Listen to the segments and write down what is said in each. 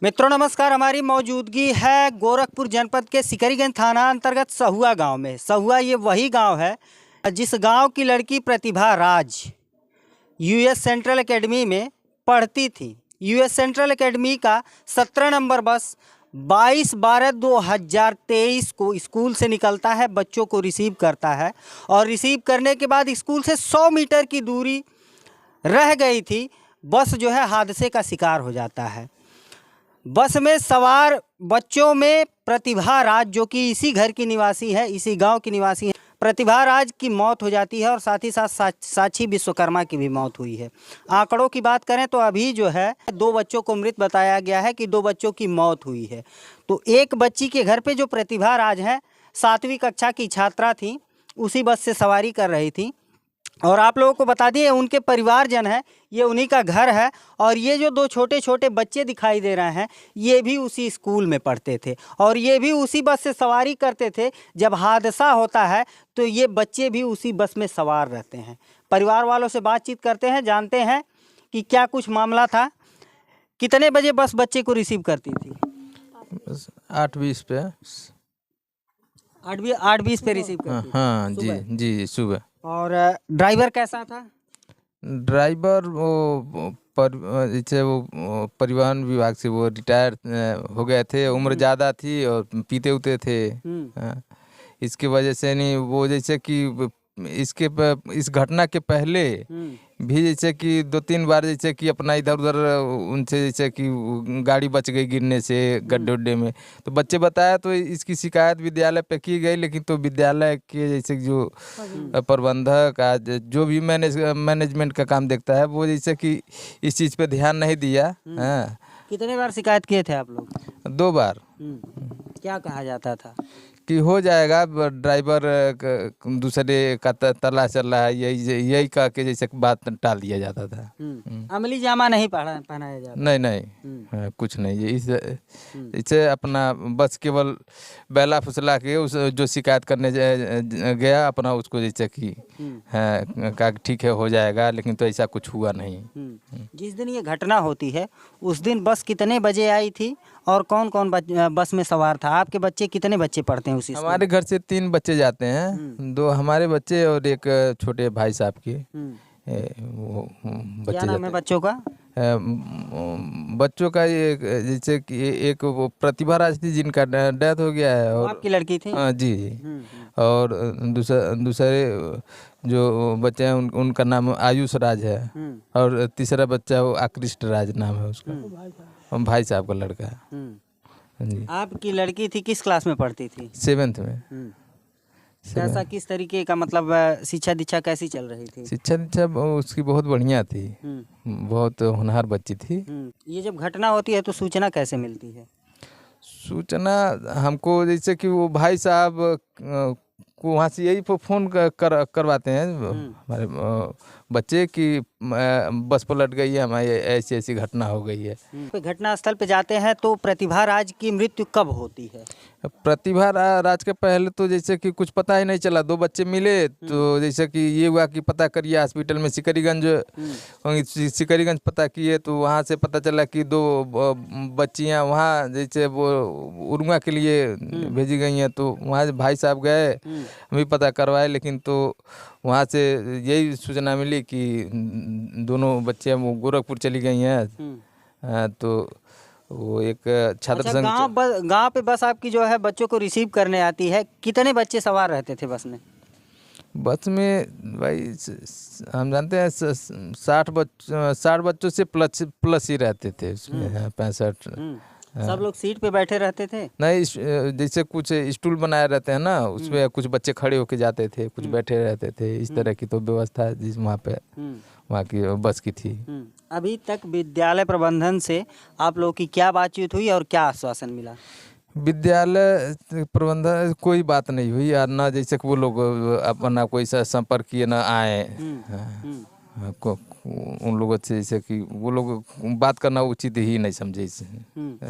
मित्रों नमस्कार। हमारी मौजूदगी है गोरखपुर जनपद के सिकरीगंज थाना अंतर्गत सहुआ गांव में। सहुआ ये वही गांव है जिस गांव की लड़की प्रतिभा राज यूएस सेंट्रल एकेडमी में पढ़ती थी। यूएस सेंट्रल एकेडमी का 17 नंबर बस 22/12/2023 को स्कूल से निकलता है, बच्चों को रिसीव करता है और रिसीव करने के बाद स्कूल से 100 मीटर की दूरी रह गई थी, बस जो है हादसे का शिकार हो जाता है। बस में सवार बच्चों में प्रतिभा राज जो कि इसी घर की निवासी है, इसी गांव की निवासी है, प्रतिभा राज की मौत हो जाती है और साथ ही साथ साक्षी विश्वकर्मा की भी मौत हुई है। आंकड़ों की बात करें तो अभी जो है 2 बच्चों को मृत बताया गया है कि 2 बच्चों की मौत हुई है। तो एक बच्ची के घर पे जो प्रतिभा राज है 7वीं कक्षा की छात्रा थी, उसी बस से सवारी कर रही थी। और आप लोगों को बता दिए उनके परिवारजन है, ये उन्हीं का घर है और ये जो 2 छोटे छोटे बच्चे दिखाई दे रहे हैं ये भी उसी स्कूल में पढ़ते थे और ये भी उसी बस से सवारी करते थे। जब हादसा होता है तो ये बच्चे भी उसी बस में सवार रहते हैं। परिवार वालों से बातचीत करते हैं, जानते हैं कि क्या कुछ मामला था। कितने बजे बस बच्चे को रिसीव करती थी? 8:20 पे। 8:20 पे रिसीव करती थी? हाँ जी सुबह। और ड्राइवर कैसा था? ड्राइवर जैसे वो परिवहन विभाग से वो रिटायर हो गए थे, उम्र ज़्यादा थी और पीते उते थे। हाँ, इसकी वजह से नहीं वो जैसे कि इस घटना के पहले भी जैसे कि 2-3 बार जैसे कि अपना इधर उधर उनसे जैसे कि गाड़ी बच गई गिरने से गड्ढे उड्ढे में, तो बच्चे बताया तो इसकी शिकायत विद्यालय पे की गई, लेकिन तो विद्यालय के जैसे जो प्रबंधक जो भी मैनेजमेंट का काम देखता है वो जैसे कि इस चीज़ पे ध्यान नहीं दिया। हाँ, कितने बार शिकायत किए थे आप लोग? 2 बार। क्या कहा जाता था? कि हो जाएगा, ड्राइवर दूसरे का तलाश चल रहा है, यही कह के जैसे बात टाल दिया जाता था। अमली जामा नहीं पहनाया जाता? नहीं हाँ, कुछ नहीं। ये इसे अपना बस केवल बेला फुसला के उस जो शिकायत करने गया अपना उसको जैसे कि कहा ठीक है हो जाएगा, लेकिन तो ऐसा कुछ हुआ नहीं। जिस दिन ये घटना होती है उस दिन बस कितने बजे आई थी और कौन कौन बस में सवार था? आपके बच्चे कितने बच्चे पढ़ते हैं उसी स्कूल में? हमारे घर से 3 बच्चे जाते हैं, 2 हमारे बच्चे और एक छोटे भाई साहब के वो बच्चे। क्या नाम है बच्चों का? बच्चों का ये जैसे कि एक वो प्रतिभा राज थी जिनका डेथ हो गया है, और आपकी लड़की थी? हाँ जी। और दूसरे जो बच्चे हैं उनका नाम आयुष राज है, और तीसरा बच्चा वो आकृष्ट राज नाम है उसका, भाई साहब का लड़का है जी। आपकी लड़की थी किस क्लास में पढ़ती थी? 7th में। कैसा किस तरीके का मतलब शिक्षा दीक्षा कैसी चल रही थी? शिक्षा दीक्षा उसकी बहुत बढ़िया थी, बहुत होनहार बच्ची थी। ये जब घटना होती है तो सूचना कैसे मिलती है? सूचना हमको जैसे कि वो भाई साहब को वहाँ से यही फ़ोन करवाते हैं हमारे बच्चे कि बस पलट गई है, हमारी ऐसी ऐसी घटना हो गई है। घटना स्थल पे जाते हैं तो प्रतिभा राज की मृत्यु कब होती है? प्रतिभा राज के पहले तो जैसे कि कुछ पता ही नहीं चला, 2 बच्चे मिले तो जैसे कि ये हुआ कि पता करिए हॉस्पिटल में सिकरीगंज पता किए, तो वहाँ से पता चला कि 2 बच्चियाँ वहाँ जैसे वो उरुआ के लिए भेजी गई हैं, तो वहाँ भाई साहब गए, हम भी पता करवाए, लेकिन तो वहाँ से यही सूचना मिली कि दोनों बच्चे वो गोरखपुर चली गई हैं। तो वो एक छात्र संघ गाँव पे बस आपकी जो है बच्चों को रिसीव करने आती है, कितने बच्चे सवार रहते थे बस में? बस में भाई हम जानते हैं 60 बच्चों से प्लस ही रहते थे उसमें। 65। सब लोग सीट पे बैठे रहते थे? नहीं, जैसे कुछ स्टूल बनाए रहते हैं ना, उसमें कुछ बच्चे खड़े होके जाते थे, कुछ बैठे रहते थे, इस तरह की तो व्यवस्था जिस वहाँ की बस की थी। अभी तक विद्यालय प्रबंधन से आप लोगों की क्या बातचीत हुई और क्या आश्वासन मिला? विद्यालय प्रबंधन कोई बात नहीं हुई, और ना जैसे कि वो लोग अपना कोई सा संपर्क किए ना आए। उन लोगों से जैसे कि वो लोग बात करना उचित ही नहीं समझे इसे।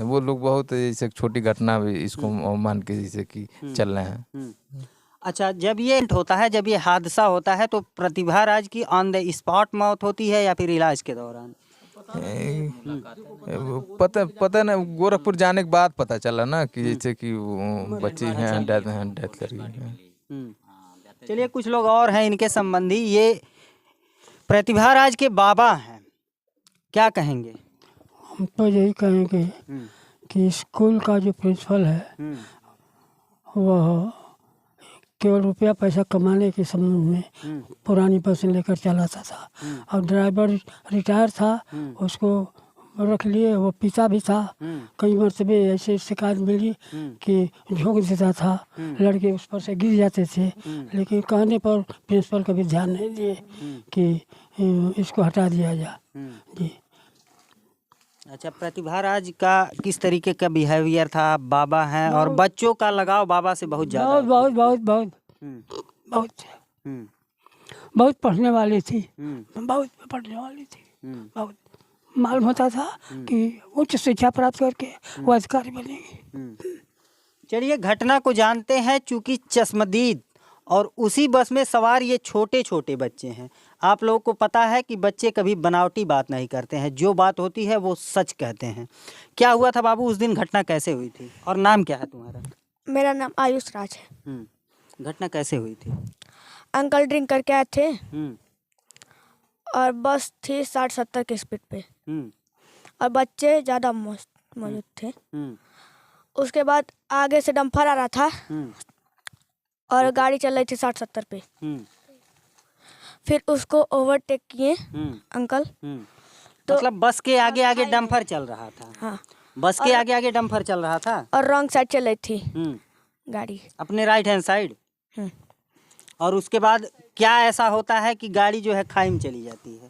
वो लोग बहुत जैसे छोटी घटना भी इसको मान के जैसे कि चल रहे हैं। अच्छा, जब ये होता है, जब ये हादसा होता है तो प्रतिभा राज की ऑन द स्पॉट मौत होती है या फिर इलाज के दौरान? पता ना, गोरखपुर जाने के बाद पता चला ना कि जैसे कि वो बच्ची हैं डेथ कर गई है। चलिए कुछ लोग और हैं इनके संबंधी, ये प्रतिभा राज के बाबा हैं, क्या कहेंगे? हम तो यही कहेंगे कि स्कूल का जो प्रिंसिपल है वह केवल रुपया पैसा कमाने के संबंध में पुरानी बस लेकर चलाता था। और ड्राइवर रिटायर था, उसको रख लिए, वो पीता भी था। कई मरतबे ऐसे शिकायत मिली कि झोंक देता था, लड़के उस पर से गिर जाते थे, लेकिन कहने पर प्रिंसिपल कभी ध्यान नहीं दिए कि इसको हटा दिया जाए। जी। अच्छा, प्रतिभा राज का किस तरीके का बिहेवियर था? आप बाबा हैं और बच्चों का लगाव बाबा से बहुत ज़्यादा। बहुत बहुत बहुत बहुत बहुत पढ़ने वाली थी, बहुत पढ़ने वाली थी, बहुत मालूम होता था कि उच्च शिक्षा प्राप्त करके वो अधिकारी बनेगी। चलिए घटना को जानते हैं। चूंकि चश्मदीद और उसी बस में सवार ये छोटे छोटे बच्चे हैं, आप लोगों को पता है कि बच्चे कभी बनावटी बात नहीं करते हैं, जो बात होती है वो सच कहते हैं। क्या हुआ था बाबू उस दिन, घटना कैसे हुई थी और नाम क्या है तुम्हारा? मेरा नाम आयुष राज है। घटना कैसे हुई थी? अंकल ड्रिंक करके आए थे और बस थी 60-70 की स्पीड पे और बच्चे ज़्यादा मौजूद थे। उसके बाद आगे से डंपर आ रहा था और गाड़ी चल रही थी 60-70 पे। फिर उसको ओवरटेक किए अंकल। तो मतलब बस के आगे आगे डंपर चल रहा था? हाँ, बस के आगे आगे डंपर चल रहा था और रॉन्ग साइड चल रही थी गाड़ी, अपने राइट हैंड साइड। और उसके बाद क्या ऐसा होता है कि गाड़ी जो है खाई में चली जाती है?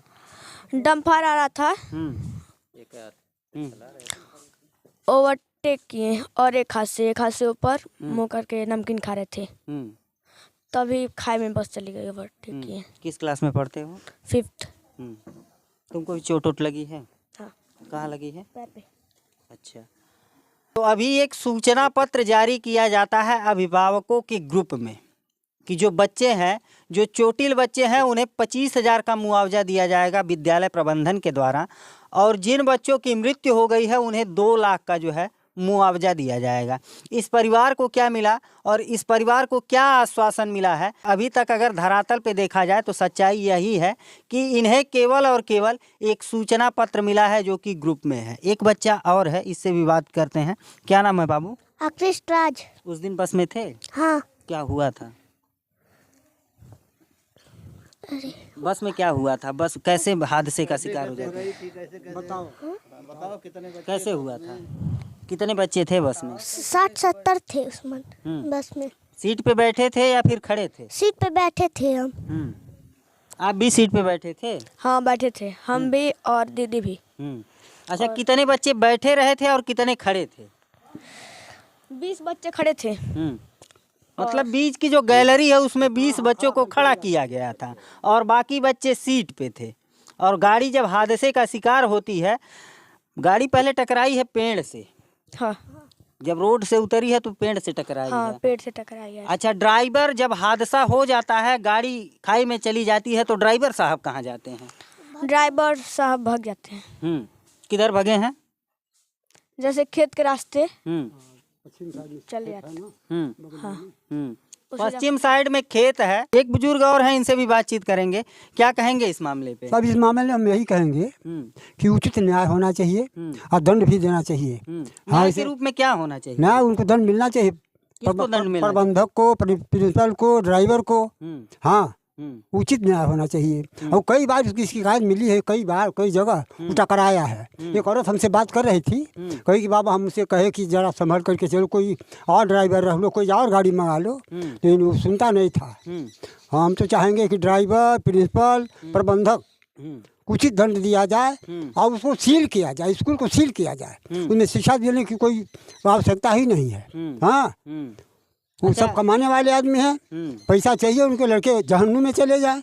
डंपर आ रहा था, ओवरटेक किए और एक हाथ से ऊपर मुँह करके नमकीन खा रहे थे, तभी खाई में बस चली गई। ओवरटेक किए। किस क्लास में पढ़ते हो? 5th। तुमको भी चोट वोट लगी है? हाँ। कहाँ लगी है? पैर पे। अच्छा, तो अभी एक सूचना पत्र जारी किया जाता है अभिभावकों के ग्रुप में कि जो बच्चे हैं, जो चोटिल बच्चे हैं, उन्हें 25,000 का मुआवजा दिया जाएगा विद्यालय प्रबंधन के द्वारा, और जिन बच्चों की मृत्यु हो गई है उन्हें 2 लाख का जो है मुआवजा दिया जाएगा। इस परिवार को क्या मिला और इस परिवार को क्या आश्वासन मिला है, अभी तक अगर धरातल पे देखा जाए तो सच्चाई यही है कि इन्हें केवल और केवल एक सूचना पत्र मिला है जो कि ग्रुप में है। एक बच्चा और है, इससे भी बात करते हैं। क्या नाम है बाबू? आकृष राज। उस दिन बस में थे? हाँ। क्या हुआ था बस में? क्या हुआ था? बस कैसे हादसे का शिकार हो जाता है? बताओ कैसे हुआ था? कितने बच्चे थे बस में? 60-70 थे उसमें बस में। सीट पे बैठे थे या फिर खड़े थे? सीट पे बैठे थे हम। आप भी सीट पे बैठे थे? हाँ बैठे थे, हम भी और दीदी भी। अच्छा, कितने बच्चे बैठे रहे थे और कितने खड़े थे? 20 बच्चे खड़े थे। मतलब बीच की जो गैलरी है उसमें 20 बच्चों को खड़ा किया गया था और बाकी बच्चे सीट पे थे। और गाड़ी जब हादसे का शिकार होती है, गाड़ी पहले टकराई है पेड़ से। हाँ। जब रोड से उतरी है तो पेड़ से टकराई हाँ, है। पेड़ से टकराई है। अच्छा, ड्राइवर जब हादसा हो जाता है, गाड़ी खाई में चली जाती है, तो ड्राइवर साहब कहाँ जाते हैं? ड्राइवर साहब भाग जाते हैं। किधर भागे हैं? जैसे खेत के रास्ते चले जाते हैं। हाँ। पश्चिम साइड में खेत है। एक बुजुर्ग और हैं, इनसे भी बातचीत करेंगे। क्या कहेंगे इस मामले पे? सब इस मामले में हम यही कहेंगे कि उचित न्याय होना चाहिए और दंड भी देना चाहिए। न्याय के रूप में क्या होना चाहिए? न्याय उनको दंड मिलना चाहिए, किसको दंड मिलना? प्रबंधक को, प्रिंसिपल को, ड्राइवर को। हाँ, उचित न्याय होना चाहिए। और कई बार उसकी शिकायत मिली है, कई बार कई जगह टकराया है। एक औरत हमसे बात कर रही थी, कही कि बाबा हमसे कहे कि जरा संभल करके चलो, कोई और ड्राइवर रख लो, कोई और गाड़ी मंगा लो, लेकिन वो सुनता नहीं था। हम तो चाहेंगे कि ड्राइवर, प्रिंसिपल, प्रबंधक उचित दंड दिया जाए और उसको सील किया जाए, स्कूल को सील किया जाए। उनमें शिक्षा देने की कोई आवश्यकता ही नहीं है। हाँ, वो सब कमाने वाले आदमी हैं, पैसा चाहिए, उनके लड़के जहन्नुम में चले जाए।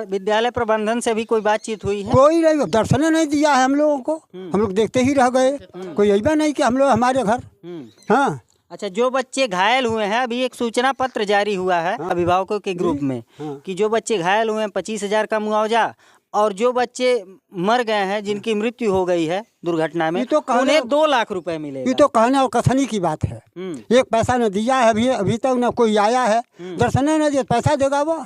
विद्यालय प्रबंधन से भी कोई बातचीत हुई है? कोई नहीं, दर्शन नहीं दिया है हम लोगों को। हम लोग देखते ही रह गए, कोई अइबा नहीं कि हम लोग हमारे घर। हाँ। अच्छा, जो बच्चे घायल हुए हैं, अभी एक सूचना पत्र जारी हुआ है अभिभावकों के ग्रुप में कि जो बच्चे घायल हुए हैं 25,000 का मुआवजा और जो बच्चे मर गए हैं, जिनकी मृत्यु हो गई है दुर्घटना में, ये तो कहने- उन्हें 2 लाख रुपए मिलेगा। ये तो कहने और कथनी की बात है। एक पैसा न दिया है, अभी तक न कोई आया है, दर्शन न दिया, पैसा देगा वो।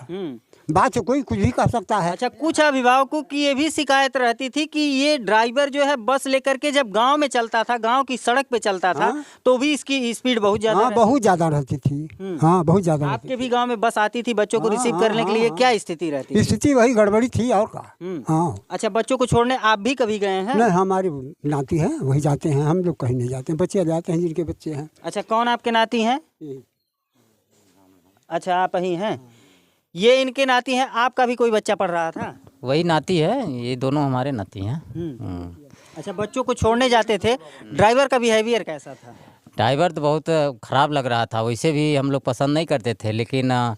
बात से कोई कुछ भी कह सकता है। अच्छा, कुछ अभिभावकों की ये भी शिकायत रहती थी कि ये ड्राइवर जो है बस लेकर के जब गांव में चलता था, गांव की सड़क पे चलता था, तो भी इसकी स्पीड बहुत ज्यादा हाँ, बहुत ज्यादा रहती थी। हाँ, बहुत ज्यादा रहती आपके भी गांव में बस आती थी बच्चों को रिसीव करने के लिए, क्या स्थिति रहती थी। थी? स्थिति वही गड़बड़ी थी और का। हाँ, अच्छा, बच्चों को छोड़ने आप भी कभी गए हैं? नहीं, हमारी नाती है, वही जाते हैं, हम लोग कहीं नहीं जाते हैं। बच्चे जाते हैं जिनके बच्चे हैं। अच्छा, कौन आपके नाती हैं? अच्छा, आप ही हैं, ये इनके नाती हैं। आपका भी कोई बच्चा पढ़ रहा था? वही नाती है, ये दोनों हमारे नाती हैं। अच्छा, बच्चों को छोड़ने जाते थे, ड्राइवर का बिहेवियर कैसा था? ड्राइवर तो बहुत ख़राब लग रहा था, वैसे भी हम लोग पसंद नहीं करते थे, लेकिन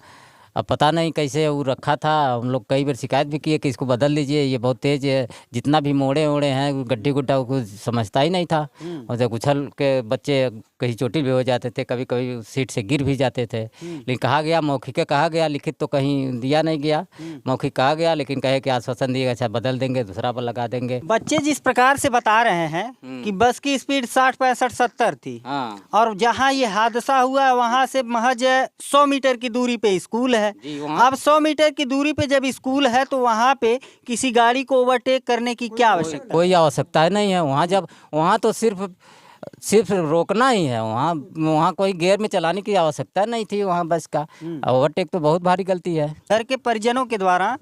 अब पता नहीं कैसे वो रखा था। हम लोग कई बार शिकायत भी किए कि इसको बदल दीजिए, ये बहुत तेज़ है, जितना भी मोड़े हैं गड्ढे गुड्ढा कुछ समझता ही नहीं था। और जब उछल के बच्चे कहीं चोटिल भी हो जाते थे, कभी कभी सीट से गिर भी जाते थे। लेकिन कहा गया, मौखिक कहा गया, लिखित तो कहीं दिया नहीं गया। मौखिक कहा गया, लेकिन कहे कि आश्वासन दिएगा, अच्छा बदल देंगे, दूसरा पर लगा देंगे। बच्चे जिस प्रकार से बता रहे हैं कि बस की स्पीड 60, 65, 70 थी, हाँ और जहाँ ये हादसा हुआ वहाँ से महज 100 मीटर की दूरी पे स्कूल है। जी, वहाँ- अब 100 मीटर की दूरी पे जब स्कूल है तो वहाँ पे किसी गाड़ी को ओवरटेक करने की क्या आवश्यकता? कोई आवश्यकता नहीं है। वहाँ तो सिर्फ रोकना ही है। वहाँ कोई गियर में चलाने की आवश्यकता नहीं थी वहाँ बस का। ओवरटेक तो बहुत भारी गलती है। घर के परिजनों के द्वारा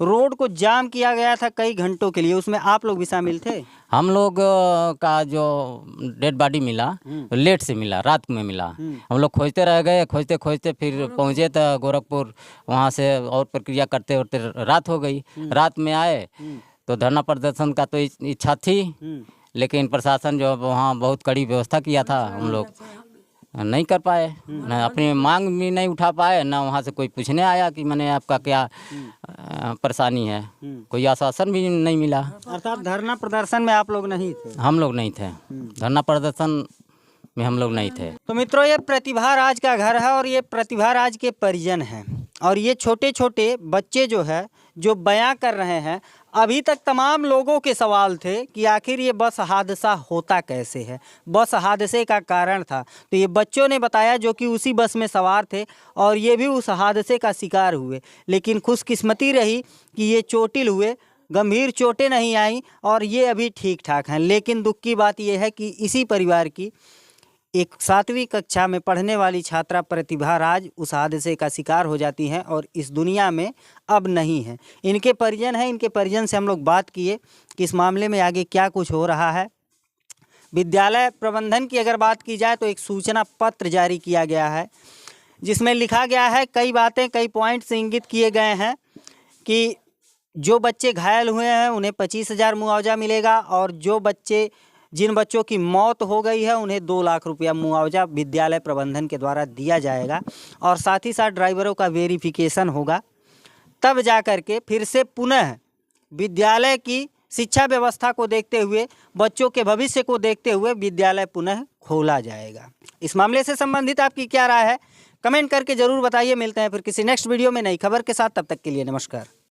रोड को जाम किया गया था कई घंटों के लिए, उसमें आप लोग भी शामिल थे? हम लोग का जो डेड बॉडी मिला लेट से मिला, रात में मिला। हम लोग खोजते रह गए, खोजते खोजते फिर पहुँचे तो गोरखपुर, वहाँ से और प्रक्रिया करते करते रात हो गई। रात में आए तो धरना प्रदर्शन का तो इच्छा थी, लेकिन प्रशासन जो वहाँ बहुत कड़ी व्यवस्था किया था, हम लोग नहीं कर पाए, न अपनी मांग भी नहीं उठा पाए, ना वहाँ से कोई पूछने आया कि मैंने आपका क्या परेशानी है। कोई आश्वासन भी नहीं मिला। अर्थात धरना प्रदर्शन में आप लोग नहीं थे? हम लोग नहीं थे, धरना प्रदर्शन में हम लोग नहीं थे। तो मित्रों, ये प्रतिभा राज का घर है और ये प्रतिभा राज के परिजन हैं, और ये छोटे छोटे बच्चे जो है जो बयां कर रहे हैं। अभी तक तमाम लोगों के सवाल थे कि आखिर ये बस हादसा होता कैसे है, बस हादसे का कारण था। तो ये बच्चों ने बताया जो कि उसी बस में सवार थे और ये भी उस हादसे का शिकार हुए, लेकिन खुशकिस्मती रही कि ये चोटिल हुए, गंभीर चोटें नहीं आई और ये अभी ठीक ठाक हैं। लेकिन दुख की बात यह है कि इसी परिवार की एक 7वीं कक्षा में पढ़ने वाली छात्रा प्रतिभा राज उस हादसे का शिकार हो जाती हैं और इस दुनिया में अब नहीं है। इनके परिजन हैं, इनके परिजन से हम लोग बात किए कि इस मामले में आगे क्या कुछ हो रहा है। विद्यालय प्रबंधन की अगर बात की जाए तो एक सूचना पत्र जारी किया गया है, जिसमें लिखा गया है, कई बातें, कई पॉइंट्स इंगित किए गए हैं कि जो बच्चे घायल हुए हैं उन्हें 25,000 मुआवजा मिलेगा, और जिन बच्चों की मौत हो गई है उन्हें 2 लाख रुपया मुआवजा विद्यालय प्रबंधन के द्वारा दिया जाएगा, और साथ ही साथ ड्राइवरों का वेरिफिकेशन होगा। तब जा कर के फिर से पुनः विद्यालय की शिक्षा व्यवस्था को देखते हुए, बच्चों के भविष्य को देखते हुए विद्यालय पुनः खोला जाएगा। इस मामले से संबंधित आपकी क्या राय है, कमेंट करके ज़रूर बताइए। मिलते हैं फिर किसी नेक्स्ट वीडियो में नई खबर के साथ, तब तक के लिए नमस्कार।